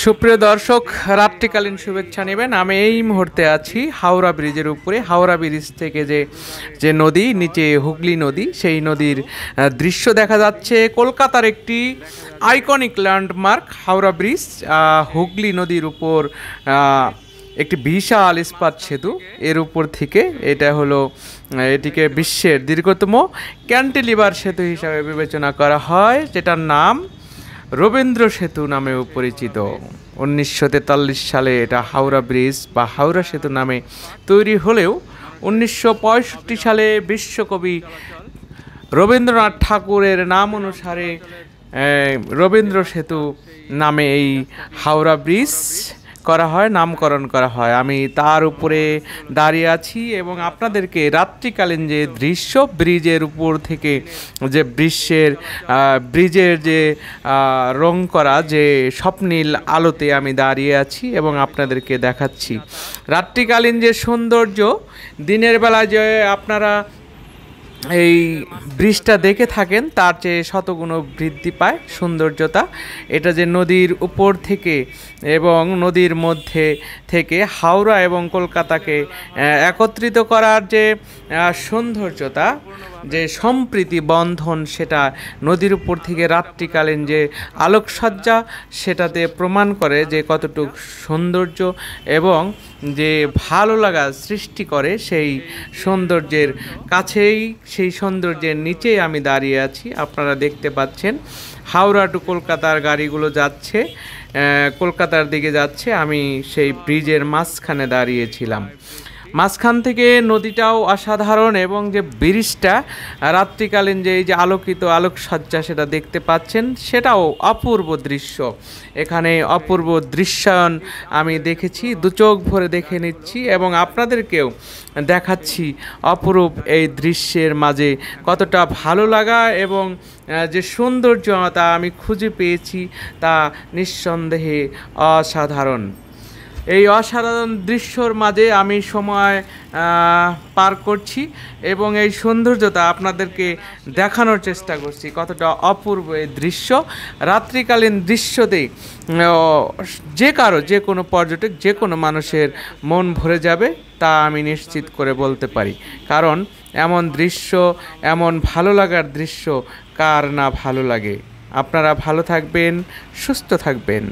সুপ্রিয় দর্শক, রাত্রিকালীন শুভেচ্ছা নেবেন। আমি এই মুহূর্তে আছি হাওড়া ব্রিজের উপরে। হাওড়া ব্রিজ থেকে যে নদী, নিচে হুগলি নদী, সেই নদীর দৃশ্য দেখা যাচ্ছে। কলকাতার একটি iconic landmark Howrah bridge, Hooghly নদীর উপর একটি বিশাল ইস্পাত সেতু। এর উপর থেকে এটিকে বিশ্বের দীর্ঘতম ক্যান্টিলিভার সেতু হিসাবে বিবেচনা করা হয়, যেটার নাম রবীন্দ্র সেতু নামেও পরিচিত। 1943 সালে এটা হাওড়া ব্রিজ বা হাওড়া সেতু নামে তৈরি হলেও 1965 সালে বিশ্বকবি রবীন্দ্রনাথ ঠাকুরের নাম অনুসারে রবীন্দ্র সেতু নামে এই হাওড়া ব্রিজ নামকরণ করা হয়। আমি তার উপরে দাঁড়িয়ে আছি এবং আপনাদেরকে রাত্রিকালীন যে দৃশ্য, ব্রিজের উপর থেকে যে ব্রিজের যে রং করা যে স্বপ্নীল আলোতে আমি দাঁড়িয়ে আছি এবং আপনাদেরকে দেখাচ্ছি রাত্রিকালীন যে সৌন্দর্য। দিনের বেলা যে আপনারা এই ব্রিজটা দেখে থাকেন, তার চেয়ে শতগুণ বৃদ্ধি পায় সৌন্দর্যতা। এটা যে নদীর উপর থেকে এবং নদীর মধ্যে থেকে হাওড়া এবং কলকাতাকে একত্রিত করার যে সৌন্দর্যতা, যে সম্প্রীতি বন্ধন, সেটা নদীর উপর থেকে রাত্রিকালীন যে আলোকসজ্জা সেটাতে প্রমাণ করে যে কতটুকু সৌন্দর্য এবং যে ভালো লাগা সৃষ্টি করে। সেই সৌন্দর্যের কাছেই, সেই সৌন্দর্যের নিচেই আমি দাঁড়িয়ে আছি। আপনারা দেখতে পাচ্ছেন হাওড়া টু কলকাতার গাড়িগুলো যাচ্ছে, কলকাতার দিকে যাচ্ছে। আমি সেই ব্রিজের মাঝখানে দাঁড়িয়েছিলাম। মাঝখান থেকে নদীটাও অসাধারণ এবং যে ব্রিজটা রাত্রিকালীন যে এই যে আলোকসজ্জা সেটা দেখতে পাচ্ছেন, সেটাও অপূর্ব দৃশ্য। এখানে অপূর্ব দৃশ্যায়ন আমি দেখেছি, দু চোখ ভরে দেখে নিচ্ছি এবং আপনাদেরকেও দেখাচ্ছি অপরূপ এই দৃশ্যের মাঝে কতটা ভালো লাগা এবং যে সৌন্দর্য তা আমি খুঁজে পেয়েছি, তা নিঃসন্দেহে অসাধারণ। এই অসাধারণ দৃশ্যর মাঝে আমি সময় পার করছি এবং এই সৌন্দর্যতা আপনাদেরকে দেখানোর চেষ্টা করছি, কতটা অপূর্ব এই দৃশ্য। রাত্রিকালীন দৃশ্যতেই যে কোনো পর্যটক, যে কোনো মানুষের মন ভরে যাবে, তা আমি নিশ্চিত করে বলতে পারি। কারণ এমন দৃশ্য, এমন ভালো লাগার দৃশ্য কার না ভালো লাগে। আপনারা ভালো থাকবেন, সুস্থ থাকবেন।